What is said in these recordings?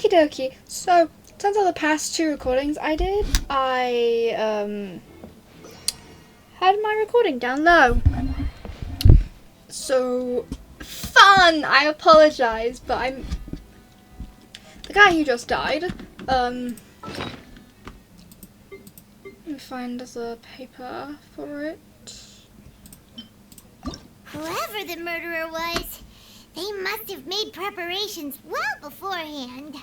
Okie dokie. So, turns out the past 2 recordings I did, I had my recording down low. So, fun! I apologise, but I'm... The guy who just died, let me find the paper for it. Whoever the murderer was, they must have made preparations well beforehand.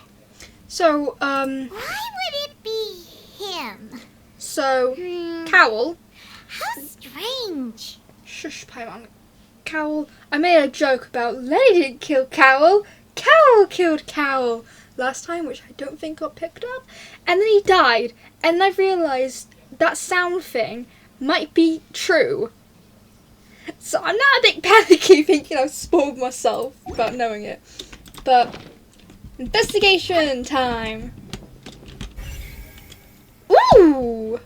So, Why would it be him? So, Cowl. How strange. Shush, Paimon. Cowl. I made a joke about Lyney didn't kill Cowl. Cowl killed Cowl last time, which I don't think got picked up. And then he died. And I realised that sound thing might be true. So I'm not a bit panicky thinking I've spoiled myself without knowing it. But, investigation time. Ooh!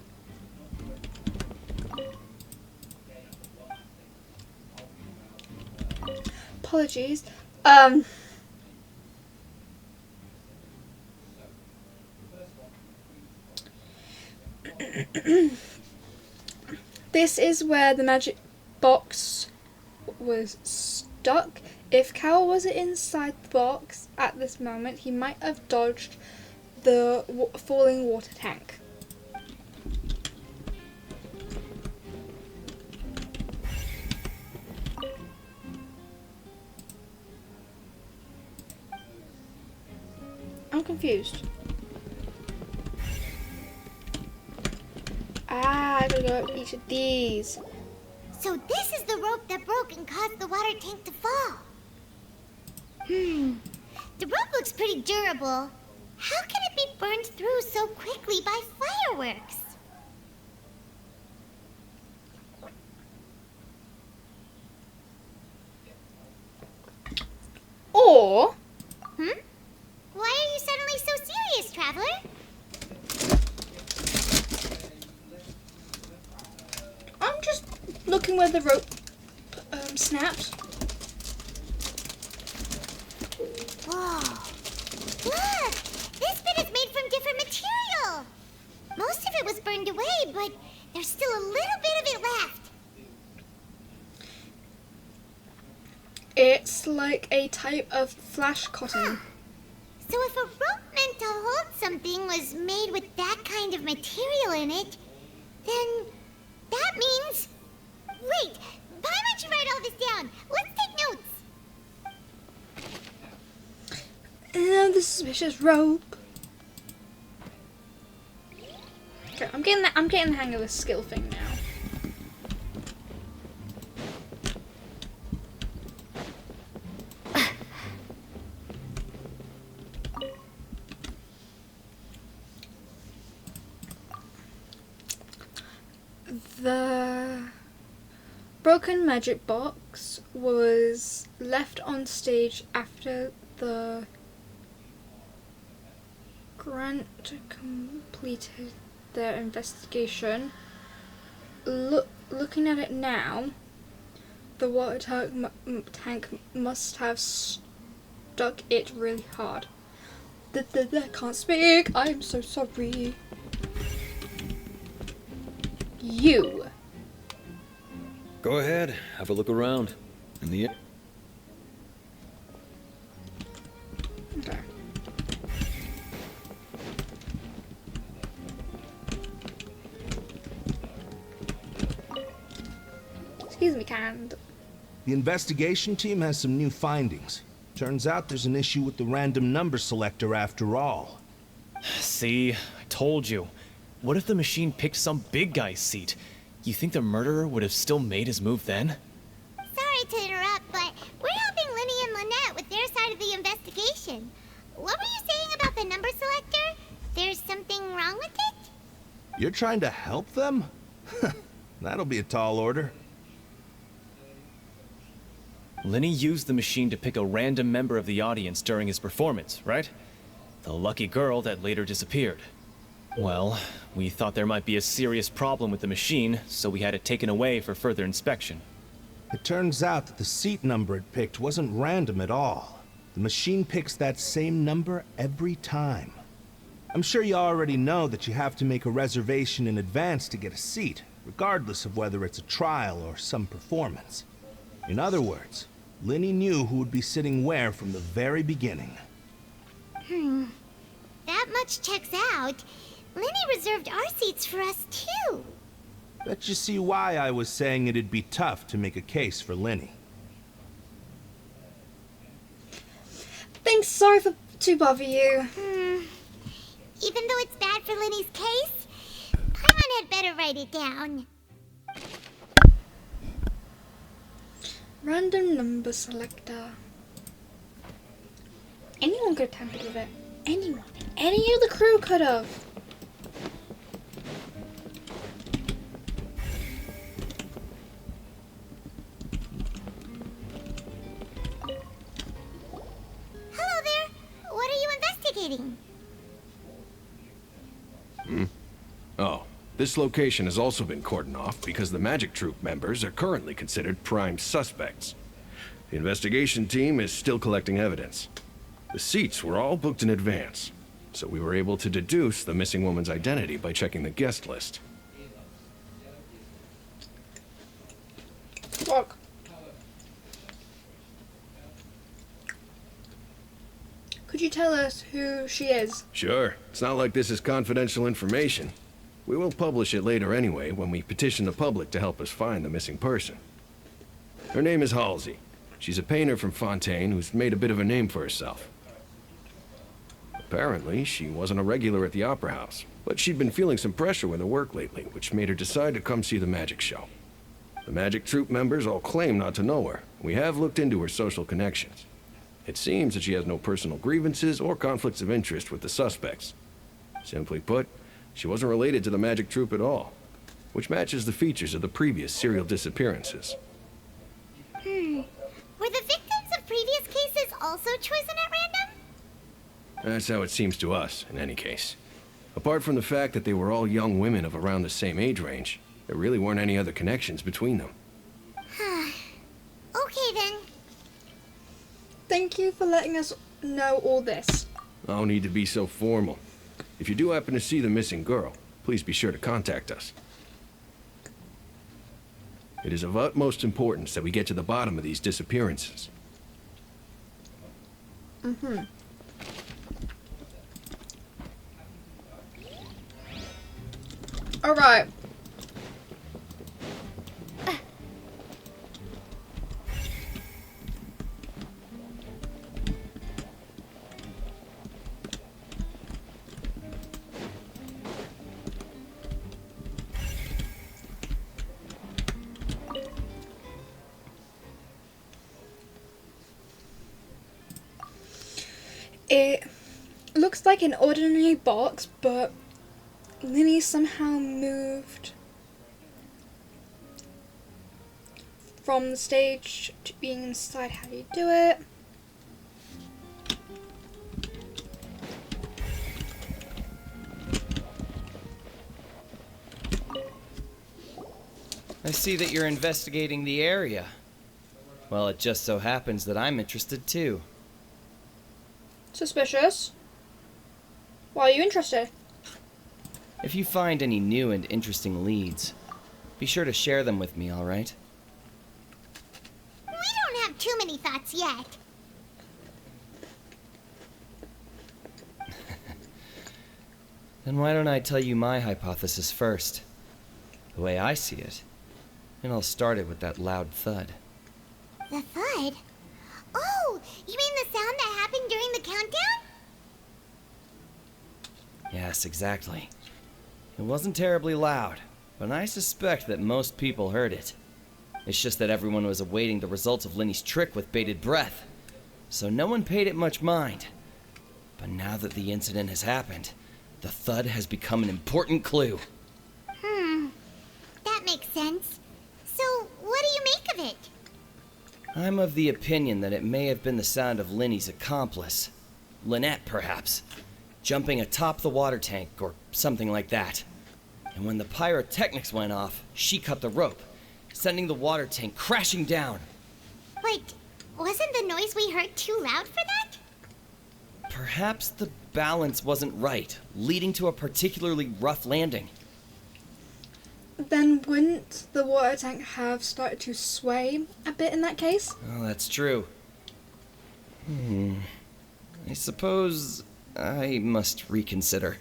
Apologies. This is where the magic box was stuck. If Cal wasn't inside the box at this moment, he might have dodged the falling water tank. I'm confused. I gotta go up each of these. So this is the rope that broke and caused the water tank to fall. The rope looks pretty durable. How can it be burned through so quickly by fireworks? Or... Why are you suddenly so serious, Traveler? I'm just looking where the rope snapped. Whoa. Look! This bit is made from different material. Most of it was burned away, but there's still a little bit of it left. It's like a type of flash cotton. So if a rope meant to hold something was made with that kind of material in it, then that means... Wait, why don't you write all this down? Let's take notes. The suspicious rope. Okay, I'm getting the hang of this skill thing now. The broken magic box was left on stage after the Grant completed their investigation. Looking at it now, the water tank must have stuck it really hard. I can't speak. I'm so sorry. You. Go ahead, have a look around. In the Okay. Excuse me, kind. The investigation team has some new findings. Turns out there's an issue with the random number selector after all. See, I told you. What if the machine picked some big guy's seat? You think the murderer would have still made his move then? Sorry to interrupt, but we're helping Lyney and Lynette with their side of the investigation. What were you saying about the number selector? There's something wrong with it? You're trying to help them? That'll be a tall order. Lyney used the machine to pick a random member of the audience during his performance, right? The lucky girl that later disappeared. Well, we thought there might be a serious problem with the machine, so we had it taken away for further inspection. It turns out that the seat number it picked wasn't random at all. The machine picks that same number every time. I'm sure you already know that you have to make a reservation in advance to get a seat, regardless of whether it's a trial or some performance. In other words, Lyney knew who would be sitting where from the very beginning. That much checks out. Lyney reserved our seats for us, too. Bet you see why I was saying it'd be tough to make a case for Lyney. Thanks, sorry to bother you. Even though it's bad for Lyney's case, Paimon had better write it down. Random number selector. Anyone could have tampered with it. Anyone. Any of the crew could have. Hello there. What are you investigating? Oh, this location has also been cordoned off because the Magic Troop members are currently considered prime suspects. The investigation team is still collecting evidence. The seats were all booked in advance, so we were able to deduce the missing woman's identity by checking the guest list. Look. Could you tell us who she is? Sure, it's not like this is confidential information. We will publish it later anyway when we petition the public to help us find the missing person. Her name is Halsey. She's a painter from Fontaine who's made a bit of a name for herself. Apparently, she wasn't a regular at the Opera House, but she'd been feeling some pressure with her work lately, which made her decide to come see the magic show. The Magic Troop members all claim not to know her. We have looked into her social connections. It seems that she has no personal grievances or conflicts of interest with the suspects. Simply put, she wasn't related to the Magic Troop at all, which matches the features of the previous serial disappearances. Were the victims of previous cases also chosen at random? That's how it seems to us, in any case. Apart from the fact that they were all young women of around the same age range, there really weren't any other connections between them. Okay then. Thank you for letting us know all this. No need to be so formal. If you do happen to see the missing girl, please be sure to contact us. It is of utmost importance that we get to the bottom of these disappearances. All right. It looks like an ordinary box, but Lyney somehow moved from the stage to being inside. How do you do it? I see that you're investigating the area. Well, it just so happens that I'm interested too. Suspicious. Why are you interested? If you find any new and interesting leads, be sure to share them with me, all right? We don't have too many thoughts yet. Then why don't I tell you my hypothesis first? The way I see it. It all started with that loud thud. The thud? Oh, you mean the sound that happened during the countdown? Yes, exactly. It wasn't terribly loud, but I suspect that most people heard it. It's just that everyone was awaiting the results of Lyney's trick with bated breath, so no one paid it much mind. But now that the incident has happened, the thud has become an important clue. That makes sense. So, what do you make of it? I'm of the opinion that it may have been the sound of Lyney's accomplice. Lynette, perhaps. Jumping atop the water tank, or something like that. And when the pyrotechnics went off, she cut the rope, sending the water tank crashing down. Wait, wasn't the noise we heard too loud for that? Perhaps the balance wasn't right, leading to a particularly rough landing. Then wouldn't the water tank have started to sway a bit in that case? Oh, that's true. I suppose I must reconsider.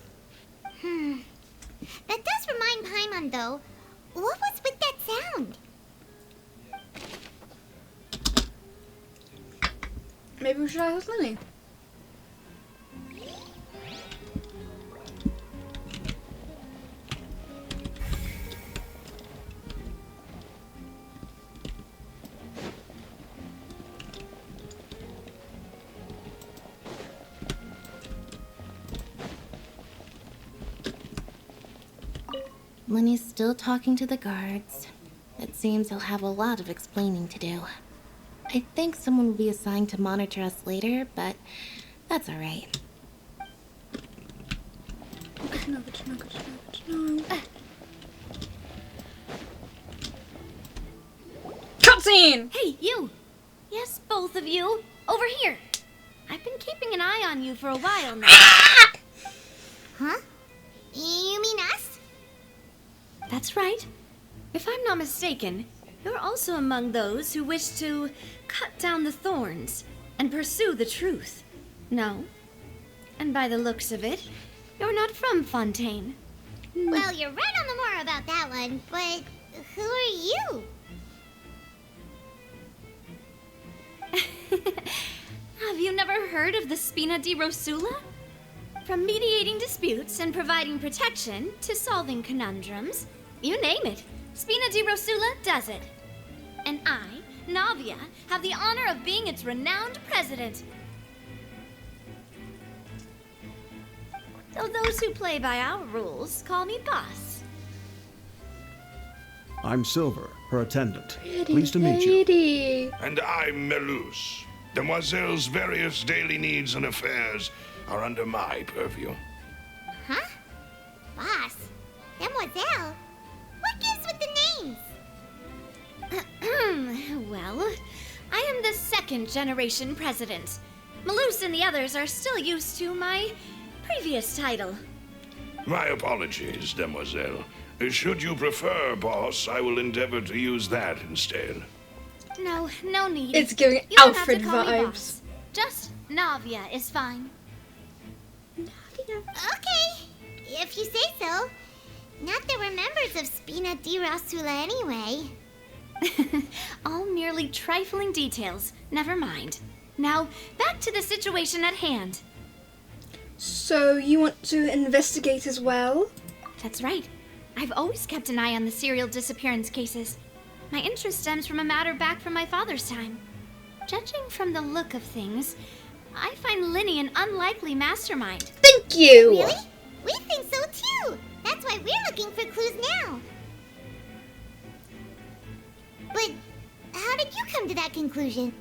That does remind Paimon, though. What was with that sound? Maybe we should ask Lyney. Lyney's still talking to the guards. It seems he'll have a lot of explaining to do. I think someone will be assigned to monitor us later, but that's alright. Good to know, good to know, good to know, good to know. Cutscene! Hey, you! Yes, both of you. Over here. I've been keeping an eye on you for a while now. Huh? You mean us? That's right. If I'm not mistaken, you're also among those who wish to cut down the thorns and pursue the truth. No? And by the looks of it, you're not from Fontaine. Well, you're right on the more about that one, but who are you? Have you never heard of the Spina di Rosula? From mediating disputes and providing protection to solving conundrums, you name it, Spina di Rosula does it. And I, Navia, have the honor of being its renowned president. Though those who play by our rules call me boss. I'm Silver, her attendant. Pretty Pleased to meet you. lady. And I'm Melus. Demoiselle's various daily needs and affairs are under my purview. Huh? Boss? Demoiselle? What gives with the names? Well, I am the second generation president. Malus and the others are still used to my previous title. My apologies, Demoiselle. Should you prefer, boss, I will endeavor to use that instead. No need. It's giving You don't Alfred have to call me vibes. boss. Just Navia is fine. Okay, if you say so. Not that we're members of Spina di Rosula anyway. All merely trifling details. Never mind. Now, back to the situation at hand. So you want to investigate as well? That's right. I've always kept an eye on the serial disappearance cases. My interest stems from a matter back from my father's time. Judging from the look of things, I find Lyney an unlikely mastermind. Thank you! Really? We think so too. That's why we're looking for clues now. But how did you come to that conclusion?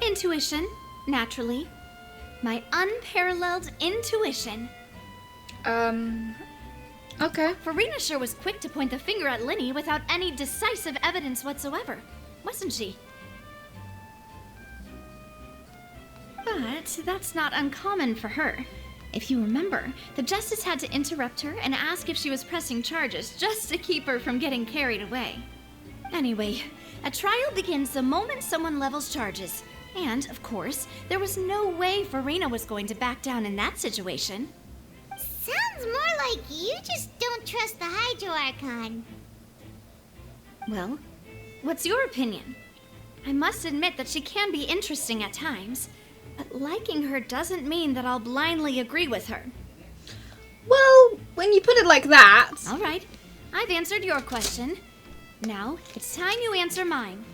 Intuition, naturally. My unparalleled intuition. Okay. Farina sure was quick to point the finger at Lyney without any decisive evidence whatsoever, wasn't she? But that's not uncommon for her. If you remember, the justice had to interrupt her and ask if she was pressing charges just to keep her from getting carried away. Anyway, a trial begins the moment someone levels charges. And, of course, there was no way Farina was going to back down in that situation. Sounds more like you just don't trust the Hydro Archon. Well, what's your opinion? I must admit that she can be interesting at times, but liking her doesn't mean that I'll blindly agree with her. Well, when you put it like that... All right, I've answered your question. Now, it's time you answer mine.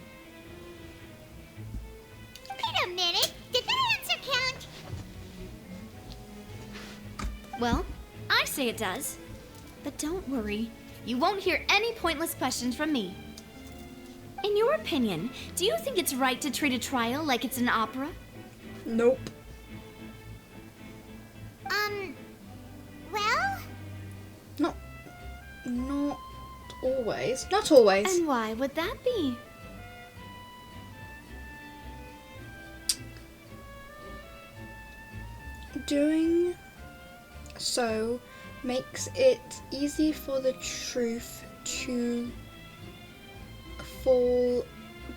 Wait a minute. Did that answer count? Well, I say it does. But don't worry, you won't hear any pointless questions from me. In your opinion, do you think it's right to treat a trial like it's an opera? Nope. Well? Not always. Not always. And why would that be? doing so makes it easy for the truth to fall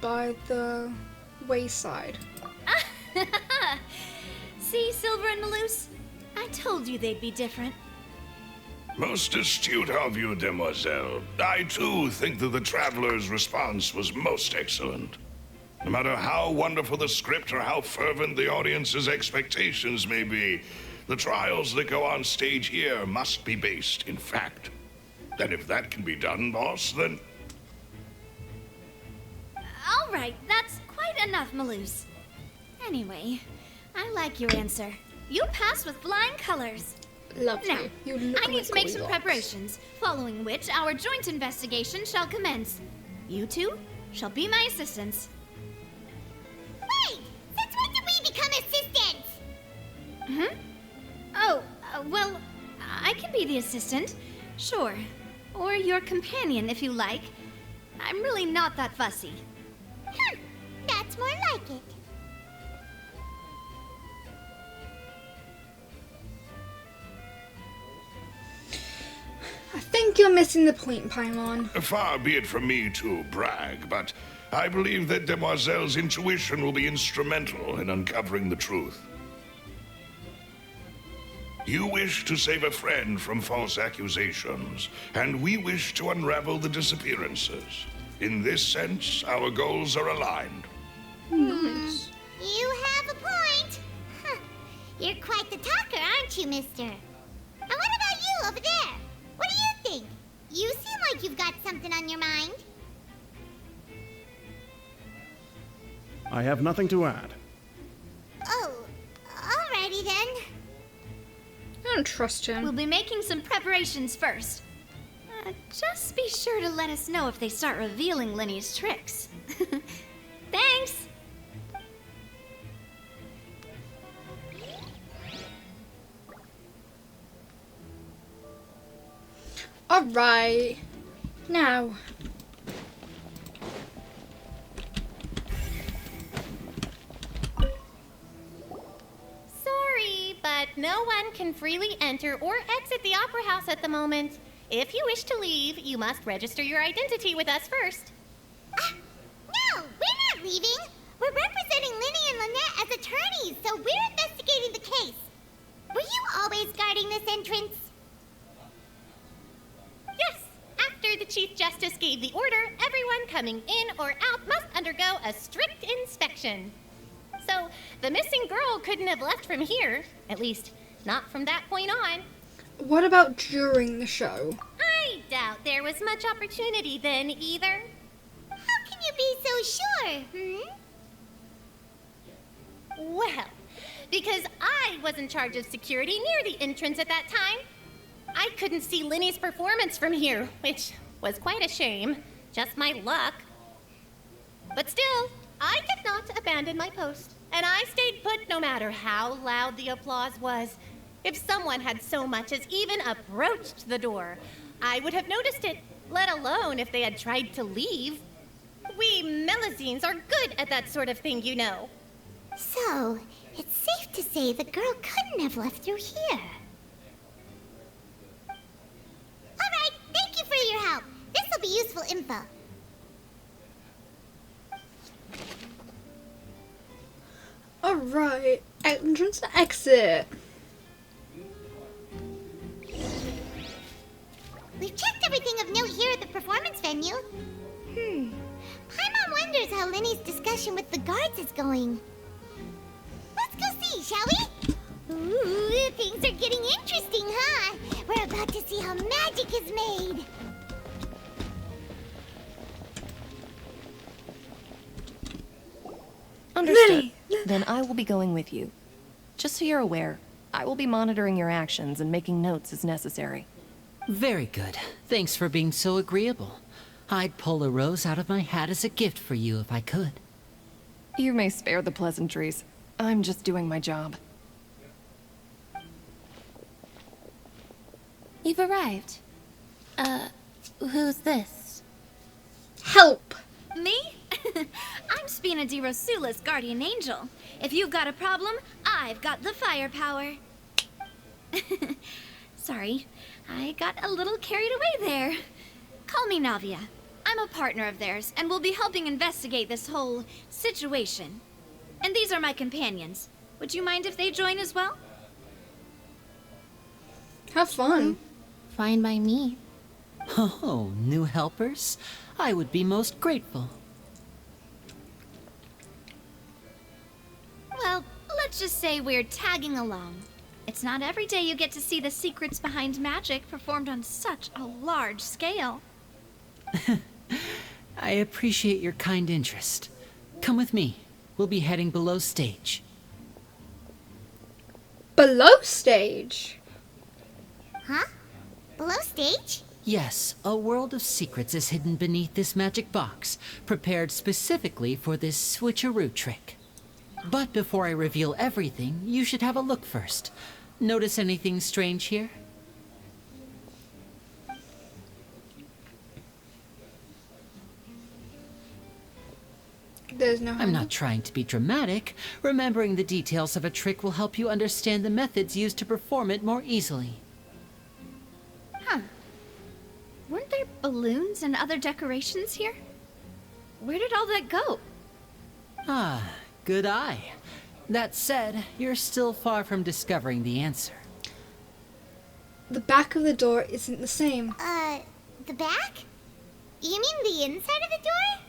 by the wayside. See, Silver and Maloose? I told you they'd be different. Most astute of you, demoiselle. I too think that the Traveler's response was most excellent. No matter how wonderful the script or how fervent the audience's expectations may be, the trials that go on stage here must be based in fact. And if that can be done, boss, then... All right, that's quite enough, Maloose. Anyway, I like your answer. You passed with flying colors. Lovely. Now, You look I need like to make some Goldilocks. preparations, following which our joint investigation shall commence. You two shall be my assistants. Wait! Since when did we become assistants? Hmm? Oh, well, I can be the assistant. Sure. Or your companion, if you like. I'm really not that fussy. That's more like it. I think you're missing the point, Paimon. Far be it from me to brag, but I believe that Demoiselle's intuition will be instrumental in uncovering the truth. You wish to save a friend from false accusations, and we wish to unravel the disappearances. In this sense, our goals are aligned. Nice. You have a point. Huh. You're quite the talker, aren't you, mister? And what about you over there? What do you think? You seem like you've got something on your mind. I have nothing to add. Oh, alrighty then. I don't trust him. We'll be making some preparations first. Just be sure to let us know if they start revealing Lyney's tricks. Thanks! Alright. Now. Sorry, but no one can freely enter or exit the Opera House at the moment. If you wish to leave, you must register your identity with us first. No, we're not leaving. We're representing Lyney and Lynette as attorneys, so we're investigating the case. Were you always guarding this entrance? Yes, after the Chief Justice gave the order, everyone coming in or out must undergo a strict inspection. So, the missing girl couldn't have left from here. At least, not from that point on. What about during the show? I doubt there was much opportunity then either. How can you be so sure, Well, because I was in charge of security near the entrance at that time. I couldn't see Lyney's performance from here, which was quite a shame. Just my luck. But still, I did not abandon my post, and I stayed put no matter how loud the applause was. If someone had so much as even approached the door, I would have noticed it, let alone if they had tried to leave. We Melazines are good at that sort of thing, you know. So, it's safe to say the girl couldn't have left through here. Alright, thank you for your help. This will be useful info. Alright. Entrance and exit. We've checked everything of note here at the performance venue. Paimon wonders how Lyney's discussion with the guards is going. Let's go see, shall we? Ooh, things are getting interesting, huh? We're about to see how magic is made. Understood. Then I will be going with you. Just so you're aware, I will be monitoring your actions and making notes as necessary. Very good. Thanks for being so agreeable. I'd pull a rose out of my hat as a gift for you if I could. You may spare the pleasantries. I'm just doing my job. You've arrived. Who's this? Help! Me? I'm Spina di Rosula's guardian angel. If you've got a problem, I've got the firepower. Sorry, I got a little carried away there. Call me Navia. I'm a partner of theirs, and will be helping investigate this whole situation. And these are my companions. Would you mind if they join as well? Have fun. Fine by me. Oh, new helpers? I would be most grateful. Well, let's just say we're tagging along. It's not every day you get to see the secrets behind magic performed on such a large scale. I appreciate your kind interest. Come with me. We'll be heading below stage. Below stage? Huh? Below stage? Yes, a world of secrets is hidden beneath this magic box, prepared specifically for this switcheroo trick. But before I reveal everything, you should have a look first. Notice anything strange here? There's no I'm not trying to be dramatic. Remembering the details of a trick will help you understand the methods used to perform it more easily. Huh. Weren't there balloons and other decorations here? Where did all that go? Ah, good eye. That said, you're still far from discovering the answer. The back of the door isn't the same. The back? You mean the inside of the door?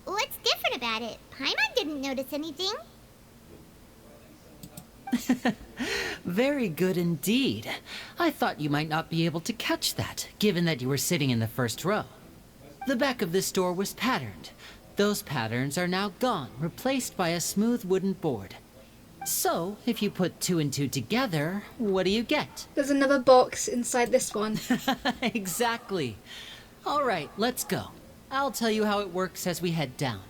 What's different about it? Paimon didn't notice anything. Very good indeed. I thought you might not be able to catch that, given that you were sitting in the first row. The back of this door was patterned. Those patterns are now gone, replaced by a smooth wooden board. So, if you put 2 and 2 together, what do you get? There's another box inside this one. Exactly. All right, let's go. I'll tell you how it works as we head down.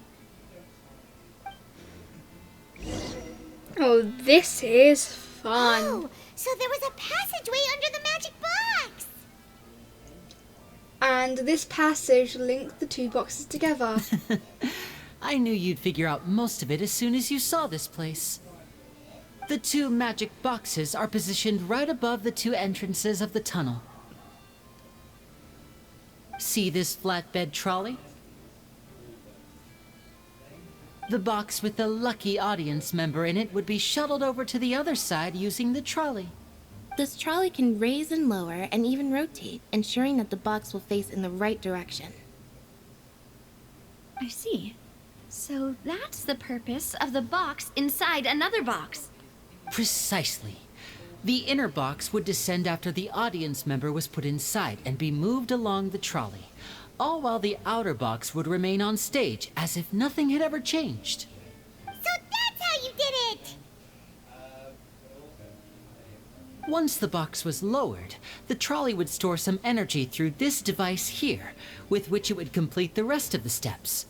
Oh, this is fun. Oh, so there was a passageway under the magic box. And this passage linked the 2 boxes together. I knew you'd figure out most of it as soon as you saw this place. The 2 magic boxes are positioned right above the 2 entrances of the tunnel. See this flatbed trolley? The box with the lucky audience member in it would be shuttled over to the other side using the trolley. This trolley can raise and lower and even rotate, ensuring that the box will face in the right direction. I see. So that's the purpose of the box inside another box. Precisely. The inner box would descend after the audience member was put inside and be moved along the trolley, all while the outer box would remain on stage as if nothing had ever changed. So that's how you did it! Once the box was lowered, the trolley would store some energy through this device here, with which it would complete the rest of the steps.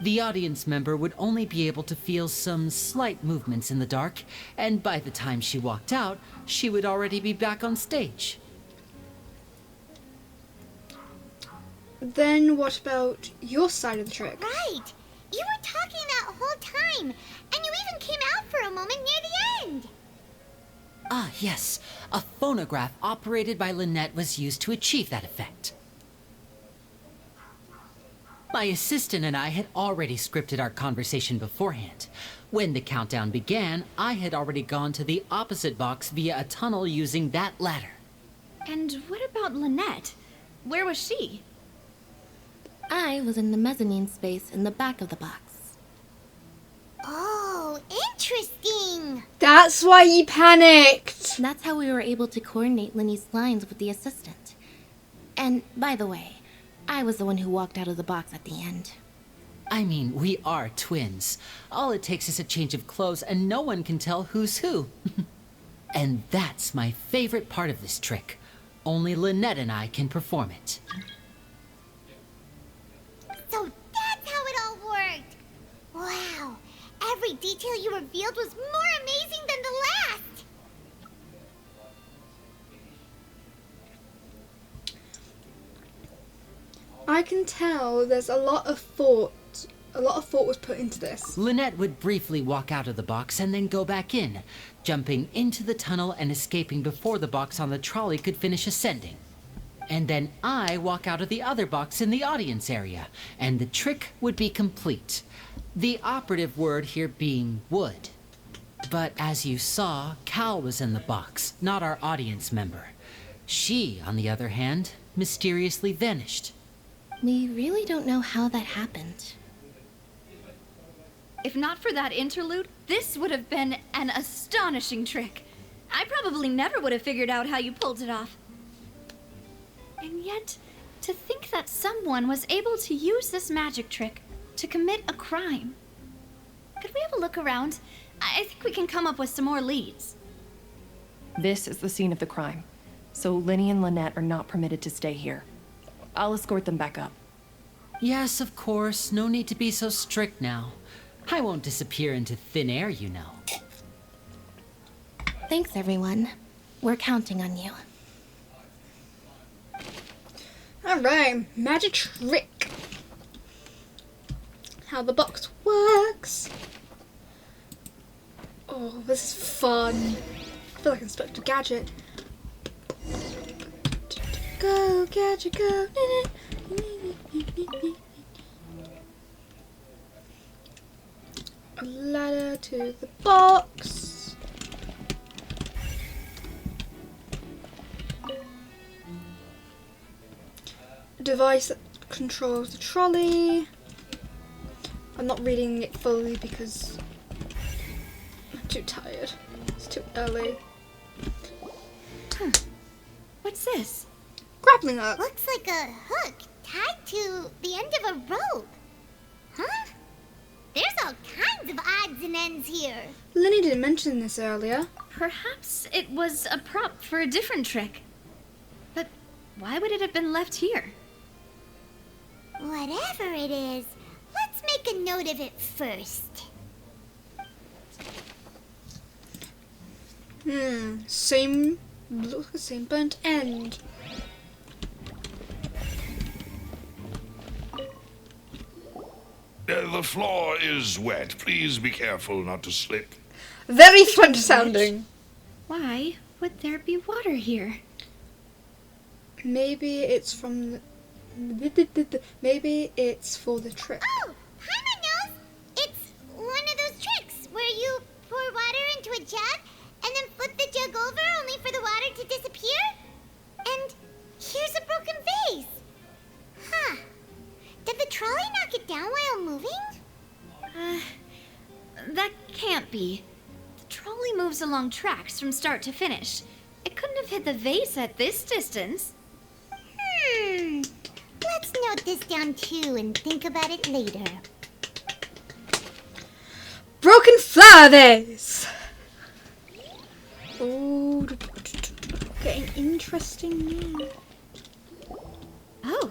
The audience member would only be able to feel some slight movements in the dark, and by the time she walked out, she would already be back on stage. Then what about your side of the trick? Right! You were talking that whole time, and you even came out for a moment near the end! Ah, yes. A phonograph operated by Lynette was used to achieve that effect. My assistant and I had already scripted our conversation beforehand. When the countdown began, I had already gone to the opposite box via a tunnel using that ladder. And what about Lynette? Where was she? I was in the mezzanine space in the back of the box. Oh, interesting! That's why you panicked! That's how we were able to coordinate Lyney's lines with the assistant. And, by the way, I was the one who walked out of the box at the end. I mean, we are twins. All it takes is a change of clothes and no one can tell who's who. And that's my favorite part of this trick. Only Lynette and I can perform it. So that's how it all worked! Wow! Every detail you revealed was more amazing than the last! I can tell there's a lot of thought A lot of thought was put into this. Lynette would briefly walk out of the box and then go back in, jumping into the tunnel and escaping before the box on the trolley could finish ascending. And then I walk out of the other box in the audience area, and the trick would be complete. The operative word here being would. But as you saw, Cal was in the box, not our audience member. She, on the other hand, mysteriously vanished. We really don't know how that happened. If not for that interlude, this would have been an astonishing trick. I probably never would have figured out how you pulled it off. And yet, to think that someone was able to use this magic trick to commit a crime. Could we have a look around? I think we can come up with some more leads. This is the scene of the crime, so Lyney and Lynette are not permitted to stay here. I'll escort them back up. Yes, of course. No need to be so strict now. I won't disappear into thin air, you know. Thanks, everyone. We're counting on you. Alright, magic trick. How the box works. Oh, this is fun. I feel like Inspector Gadget. Go, Gadget, go. A ladder to the box. A device that controls the trolley. I'm not reading it fully because I'm too tired. It's too early. What's this? Grappling hook. Looks like a hook tied to the end of a rope. Huh? There's all kinds of odds and ends here. Lyney didn't mention this earlier. Perhaps it was a prop for a different trick. But why would it have been left here? Whatever it is, let's make a note of it first. Same. Looks like the same burnt end. The floor is wet. Please be careful not to slip. Very French sounding. Why would there be water here? Maybe it's from the... Maybe it's for the trick. Oh, Paimon knows! It's one of those tricks where you pour water into a jug and then flip the jug over only for the water to disappear. And here's a broken vase. Huh. Did the trolley knock it down while moving? That can't be. The trolley moves along tracks from start to finish. It couldn't have hit the vase at this distance. Let's note this down too and think about it later. Broken flower vase! Oh, getting interesting now. Oh,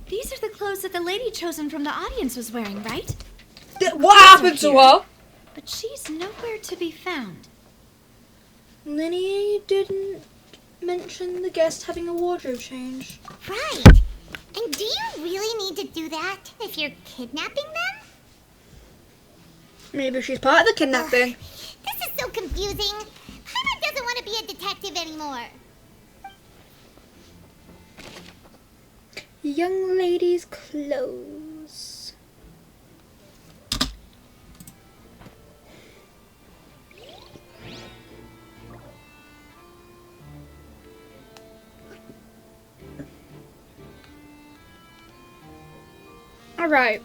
these are the clothes that the lady chosen from the audience was wearing, right? What happened to her? But she's nowhere to be found. Lyney didn't mention the guest having a wardrobe change. Right. And do you really need to do that if you're kidnapping them? Maybe she's part of the kidnapping. This is so confusing. Paimon doesn't want to be a detective anymore. Young lady's clothes. Alright.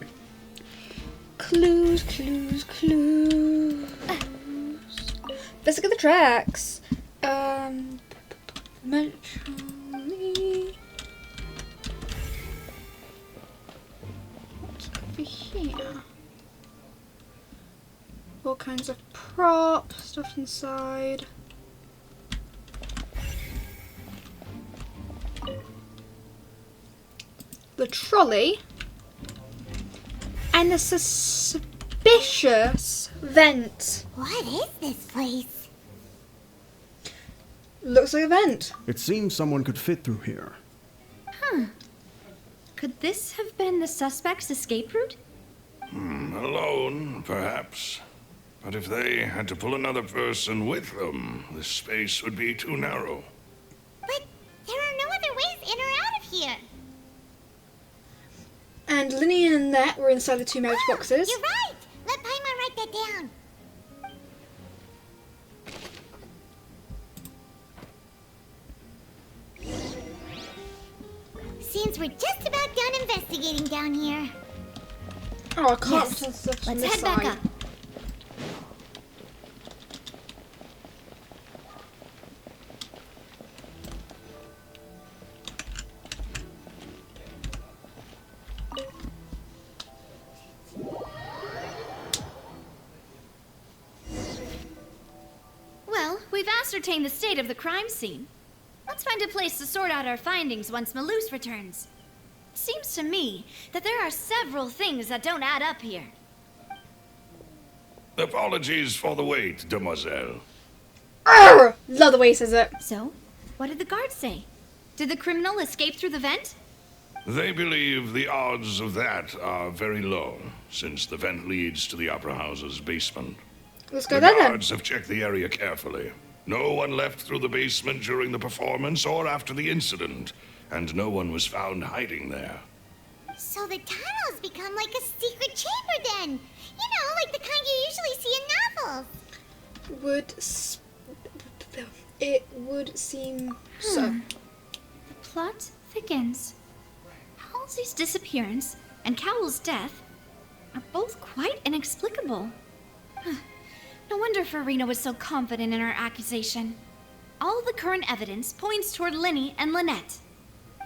Clues, clues, clues. Let's look at the tracks. Naturally. What's over here? All kinds of prop stuff inside. The trolley. And a suspicious vent. What is this place? Looks like a vent. It seems someone could fit through here. Huh. Could this have been the suspect's escape route? Alone, perhaps. But if they had to pull another person with them, the space would be too narrow. But there are no other ways in or out of here. And Lyney and Annette were inside the two magic boxes. You're right. Let Paimon write that down. Seems we're just about done investigating down here. Oh, I can't Yes. tell stuff from Let's this head back side. up. Well, we've ascertained the state of the crime scene. Let's find a place to sort out our findings once Malus returns. It seems to me that there are several things that don't add up here. Apologies for the wait, demoiselle. Arr! Love the way he says it. So, what did the guards say? Did the criminal escape through the vent? They believe the odds of that are very low, since the vent leads to the Opera House's basement. Let's go The there then. guards have checked the area carefully. No one left through the basement during the performance or after the incident, and no one was found hiding there. So the tunnels become like a secret chamber then. You know, like the kind you usually see in novels. It would seem so. The plot thickens. Halsey's disappearance and Cowell's death are both quite inexplicable. No wonder Farina was so confident in her accusation. All the current evidence points toward Lyney and Lynette.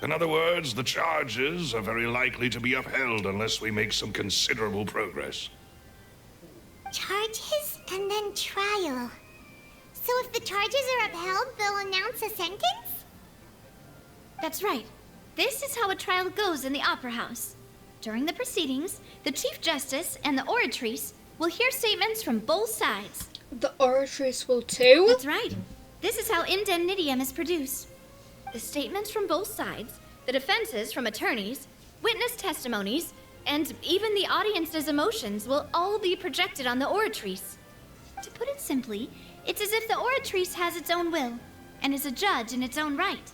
In other words, the charges are very likely to be upheld unless we make some considerable progress. Charges and then trial. So if the charges are upheld, they'll announce a sentence? That's right. This is how a trial goes in the Opera House. During the proceedings, the Chief Justice and the Oratrice will hear statements from both sides. The Oratrice will too? That's right. This is how indemnitium is produced. The statements from both sides, the defenses from attorneys, witness testimonies, and even the audience's emotions will all be projected on the Oratrice. To put it simply, it's as if the Oratrice has its own will and is a judge in its own right.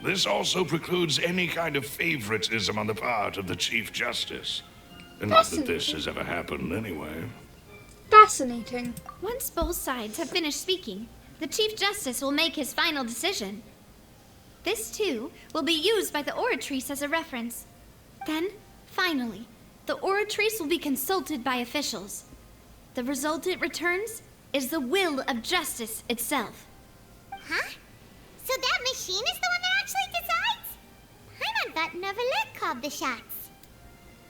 This also precludes any kind of favoritism on the part of the Chief Justice. And not that this has ever happened anyway. Fascinating. Once both sides have finished speaking, the Chief Justice will make his final decision. This, too, will be used by the Oratrice as a reference. Then, finally, the Oratrice will be consulted by officials. The result it returns is the will of justice itself. Huh? So that machine is the one that actually decides? Paimon thought Neverlet called the shots.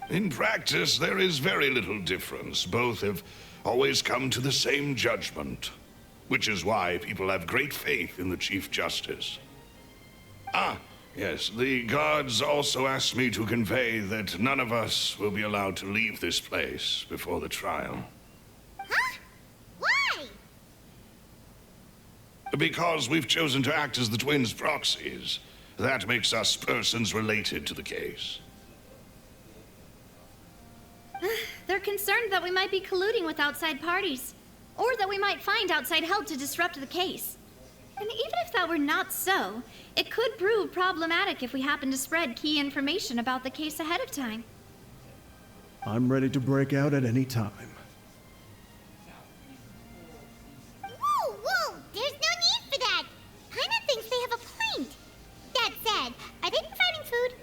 In practice, there is very little difference. Both have always come to the same judgment, which is why people have great faith in the Chief Justice. Ah, yes, the guards also asked me to convey that none of us will be allowed to leave this place before the trial. Huh? Why? Because we've chosen to act as the twins' proxies. That makes us persons related to the case. They're concerned that we might be colluding with outside parties, or that we might find outside help to disrupt the case. And even if that were not so, it could prove problematic if we happen to spread key information about the case ahead of time. I'm ready to break out at any time. Whoa, whoa! There's no need for that! Paimon thinks they have a point. That said, are they providing food?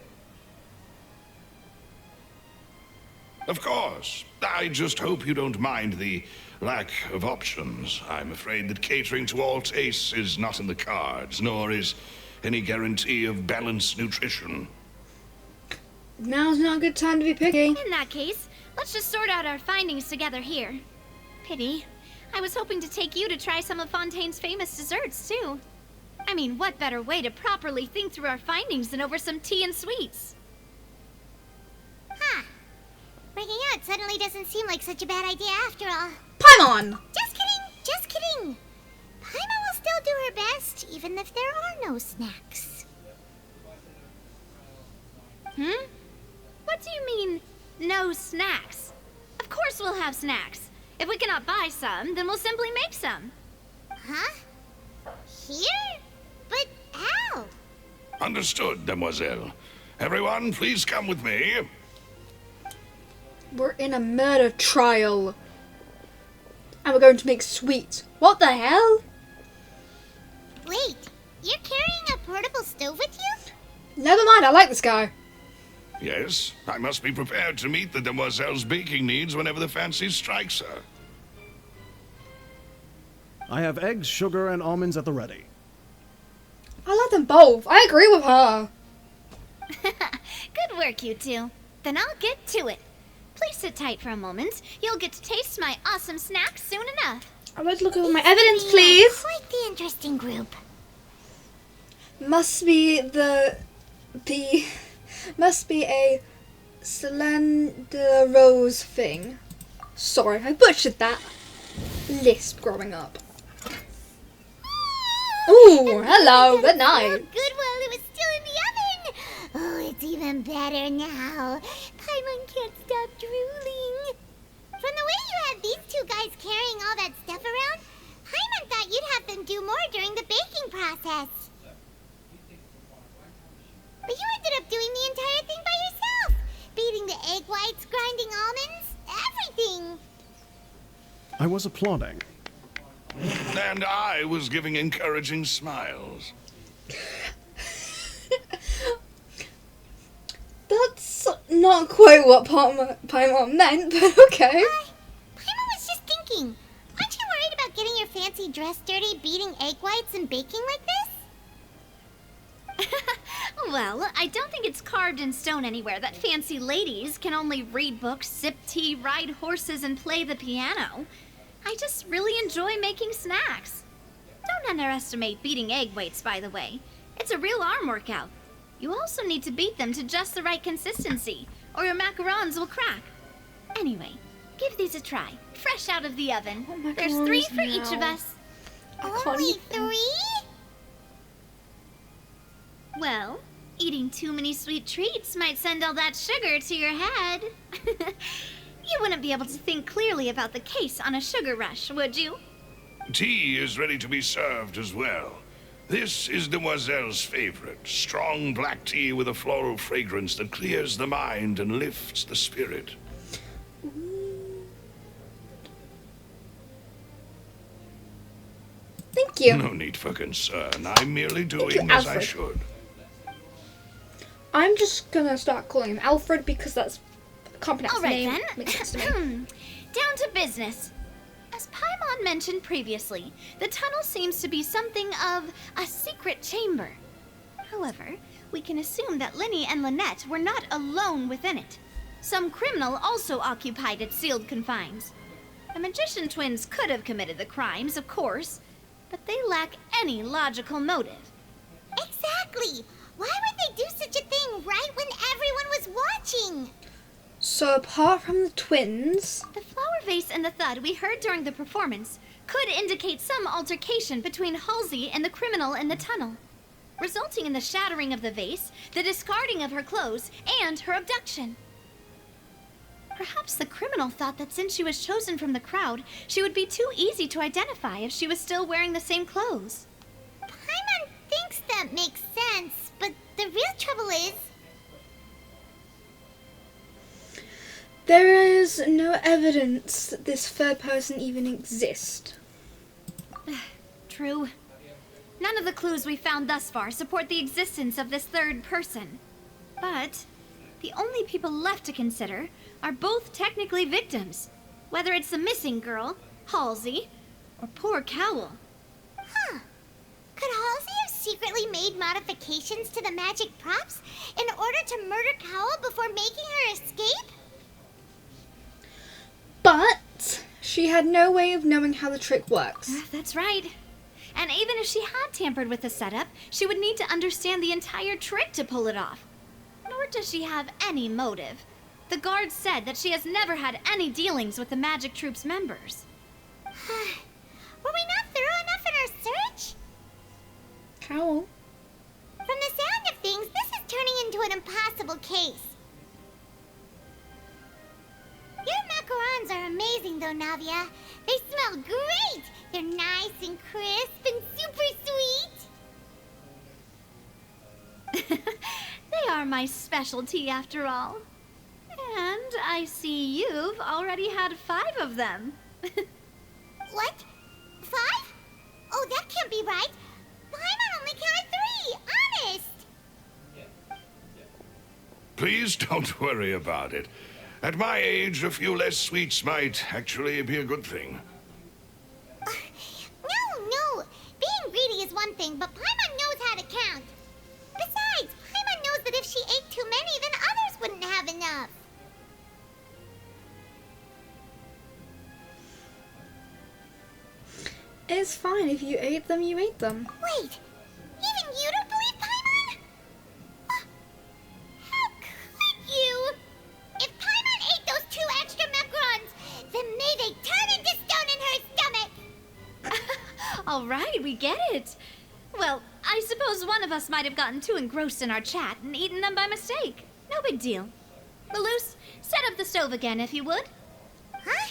Of course. I just hope you don't mind the lack of options. I'm afraid that catering to all tastes is not in the cards, nor is any guarantee of balanced nutrition. Now's not a good time to be picky. In that case, let's just sort out our findings together here. Pity. I was hoping to take you to try some of Fontaine's famous desserts, too. I mean, what better way to properly think through our findings than over some tea and sweets? Huh. Breaking out suddenly doesn't seem like such a bad idea after all. Paimon! Just kidding, just kidding. Paimon will still do her best, even if there are no snacks. What do you mean, no snacks. Of course we'll have snacks. If we cannot buy some, then we'll simply make some. Huh? Here? But how? Understood, demoiselle. Everyone, please come with me. We're in a murder trial. And we're going to make sweets. What the hell? Wait, you're carrying a portable stove with you? Never mind, I like this guy. Yes, I must be prepared to meet the demoiselle's baking needs whenever the fancy strikes her. I have eggs, sugar, and almonds at the ready. I like them both. I agree with her. Good work, you two. Then I'll get to it. Please sit tight for a moment. You'll get to taste my awesome snacks soon enough. I want to look over my evidence, please. Quite the interesting group. Must be must be a slender rose thing. Sorry, I butchered that lisp growing up. Ooh, hello, good night. So good while it was still in the oven. Oh, it's even better now. Paimon can't stop drooling. From the way you had these two guys carrying all that stuff around, Paimon thought you'd have them do more during the baking process. But you ended up doing the entire thing by yourself. Beating the egg whites, grinding almonds, everything. I was applauding. And I was giving encouraging smiles. That's not quite what Paimon meant, but okay. Paimon was just thinking. Aren't you worried about getting your fancy dress dirty beating egg whites and baking like this? Well, I don't think it's carved in stone anywhere that fancy ladies can only read books, sip tea, ride horses, and play the piano. I just really enjoy making snacks. Don't underestimate beating egg whites, by the way. It's a real arm workout. You also need to beat them to just the right consistency, or your macarons will crack. Anyway, give these a try, fresh out of the oven. There's 3 for each of us. Only 3? Well, eating too many sweet treats might send all that sugar to your head. You wouldn't be able to think clearly about the case on a sugar rush, would you? Tea is ready to be served as well. This is Demoiselle's favorite, strong black tea with a floral fragrance that clears the mind and lifts the spirit. Thank you. No need for concern. I'm merely doing as I should. I'm just gonna start calling him Alfred because that's a complex All right, name. then. Makes sense to me. Down to business. As Paimon mentioned previously, the tunnel seems to be something of a secret chamber. However, we can assume that Lyney and Lynette were not alone within it. Some criminal also occupied its sealed confines. The magician twins could have committed the crimes, of course, but they lack any logical motive. Exactly! Why would they do such a thing right when everyone was watching? So apart from the twins... The flower vase and the thud we heard during the performance could indicate some altercation between Halsey and the criminal in the tunnel, resulting in the shattering of the vase, the discarding of her clothes, and her abduction. Perhaps the criminal thought that since she was chosen from the crowd, she would be too easy to identify if she was still wearing the same clothes. Paimon thinks that makes sense, but the real trouble is... There is no evidence that this third person even exists. True. None of the clues we found thus far support the existence of this third person. But the only people left to consider are both technically victims, whether it's the missing girl, Halsey, or poor Cowell. Huh. Could Halsey have secretly made modifications to the magic props in order to murder Cowell before making her escape? But she had no way of knowing how the trick works. That's right. And even if she had tampered with the setup, she would need to understand the entire trick to pull it off. Nor does she have any motive. The guards said that she has never had any dealings with the magic troop's members. Were we not thorough enough in our search? Cowell? From the sound of things, this is turning into an impossible case. Navia. They smell great! They're nice and crisp and super sweet! They are my specialty after all. And I see you've already had 5 of them. What? 5? Oh, that can't be right. Paimon only counted 3, honest! Please don't worry about it. At my age, a few less sweets might actually be a good thing. No. Being greedy is one thing, but Paimon knows how to count. Besides, Paimon knows that if she ate too many, then others wouldn't have enough. It's fine. If you ate them, you ate them. Wait, even you don't believe Paimon? How could you? If Paimon ate those 2 extra macarons, then may they turn into stone in her stomach! All right, we get it. Well, I suppose one of us might have gotten too engrossed in our chat and eaten them by mistake. No big deal. Malus, set up the stove again if you would. Huh?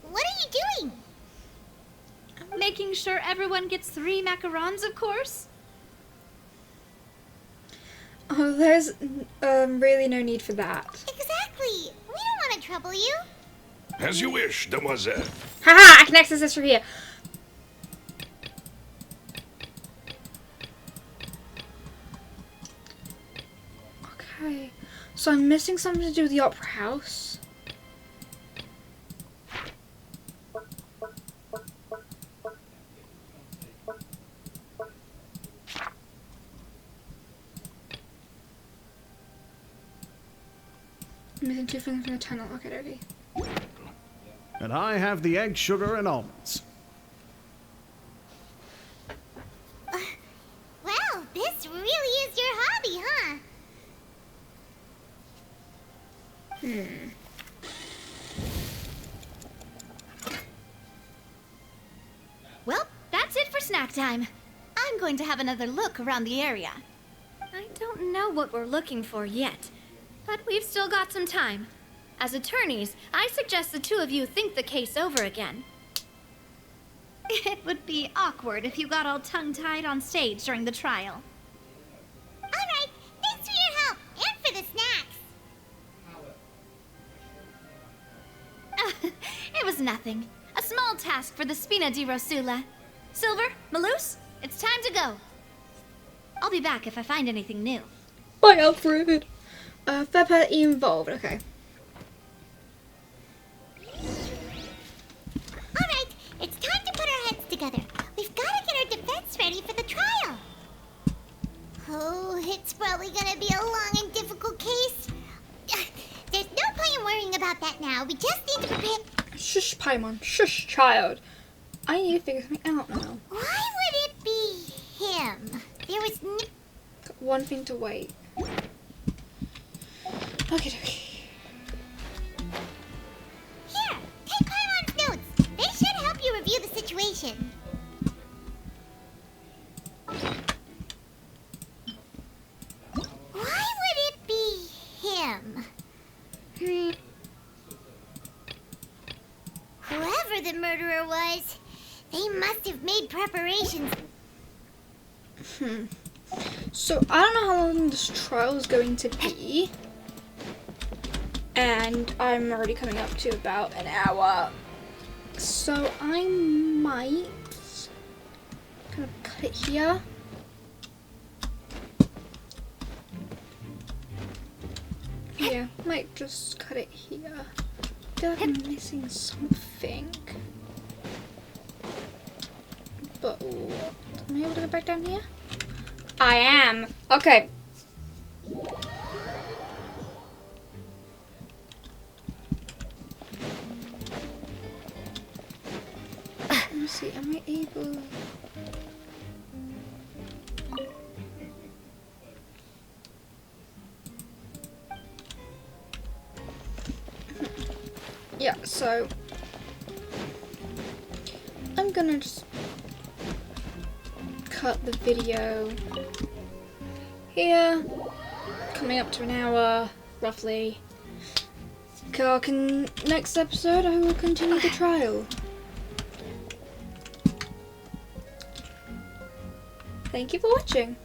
What are you doing? Making sure everyone gets 3 macarons, of course. Oh, there's really no need for that. Exactly. We don't want to trouble you. As you wish, demoiselle. Haha! I can access this from here. Okay, so I'm missing something to do with the opera house. I'm missing 2 things from the tunnel. Okay. And I have the egg, sugar, and almonds. Well, this really is your hobby, huh? Well, that's it for snack time. I'm going to have another look around the area. I don't know what we're looking for yet, but we've still got some time. As attorneys, I suggest the 2 of you think the case over again. It would be awkward if you got all tongue-tied on stage during the trial. All right, thanks for your help and for the snacks. It was nothing. A small task for the Spina di Rosula. Silver, Malus, it's time to go. I'll be back if I find anything new. Bye, Alfred. Pepper involved. Okay. All right, it's time to put our heads together. We've got to get our defense ready for the trial. Oh, it's probably gonna be a long and difficult case. There's no point in worrying about that now. We just need to prepare. Shush, Paimon. Shush, child. I need to figure something out now. Why would it be him? There was Got one thing to wait. Okay. Here, take Paimon's notes. They should help you review the situation. Why would it be him? Whoever the murderer was, they must have made preparations. So, I don't know how long this trial is going to be. And I'm already coming up to about an hour. So, I might kind of cut it here. Yeah, might just cut it here. I feel like I'm missing something. But what? Am I able to go back down here? I am. Okay. Let me see. Am I able? Yeah. So I'm gonna just cut the video here, coming up to an hour roughly, arc. In next episode, I will continue the trial. Thank you for watching.